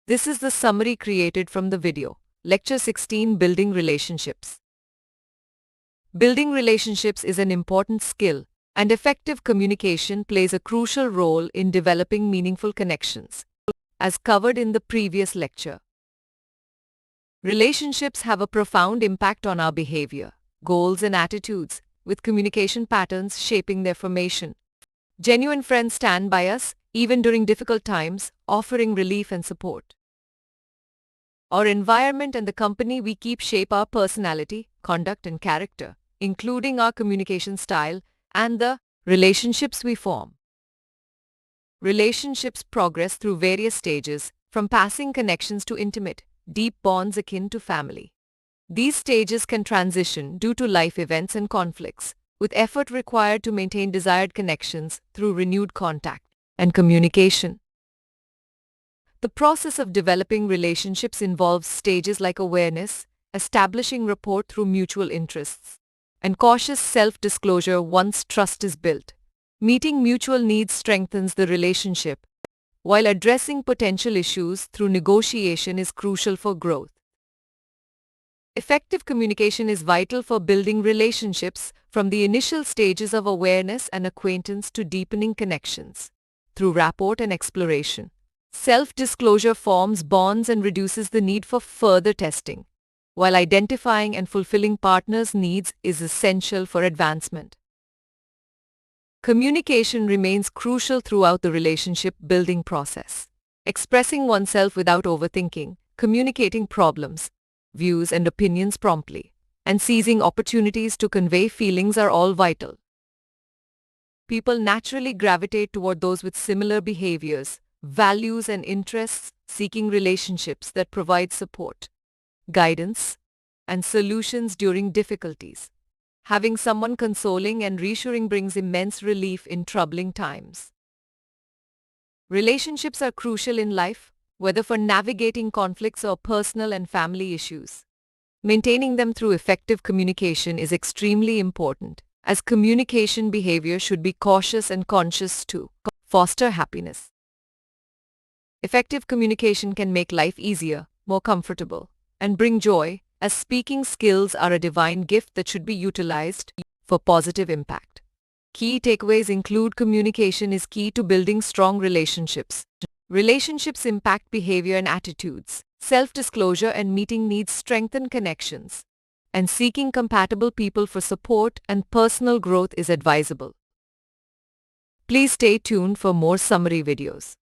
This is the summary created from the video. Lecture 16, Building Relationships. Building relationships is an important skill, and effective communication plays a crucial role in developing meaningful connections, as covered in the previous lecture. Relationships have a profound impact on our behavior, goals, and attitudes, with communication patterns shaping their formation. Genuine friends stand by us, even during difficult times, offering relief and support. Our environment and the company we keep shape our personality, conduct, and character, including our communication style and the relationships we form. Relationships progress through various stages, from passing connections to intimate, deep bonds akin to family. These stages can transition due to life events and conflicts, with effort required to maintain desired connections through renewed contact and communication. The process of developing relationships involves stages like awareness, establishing rapport through mutual interests, and cautious self-disclosure once trust is built. Meeting mutual needs strengthens the relationship, while addressing potential issues through negotiation is crucial for growth. Effective communication is vital for building relationships, from the initial stages of awareness and acquaintance to deepening connections through rapport and exploration. Self-disclosure forms bonds and reduces the need for further testing, while identifying and fulfilling partners' needs is essential for advancement. Communication remains crucial throughout the relationship-building process. Expressing oneself without overthinking, communicating problems, views, and opinions promptly, and seizing opportunities to convey feelings are all vital. People naturally gravitate toward those with similar behaviors, values, and interests, seeking relationships that provide support, guidance, and solutions during difficulties. Having someone consoling and reassuring brings immense relief in troubling times. Relationships are crucial in life, whether for navigating conflicts or personal and family issues. Maintaining them through effective communication is extremely important, as communication behavior should be cautious and conscious to foster happiness. Effective communication can make life easier, more comfortable, and bring joy, as speaking skills are a divine gift that should be utilized for positive impact. Key takeaways include: communication is key to building strong relationships. Relationships impact behavior and attitudes. Self-disclosure and meeting needs strengthen connections, and seeking compatible people for support and personal growth is advisable. Please stay tuned for more summary videos.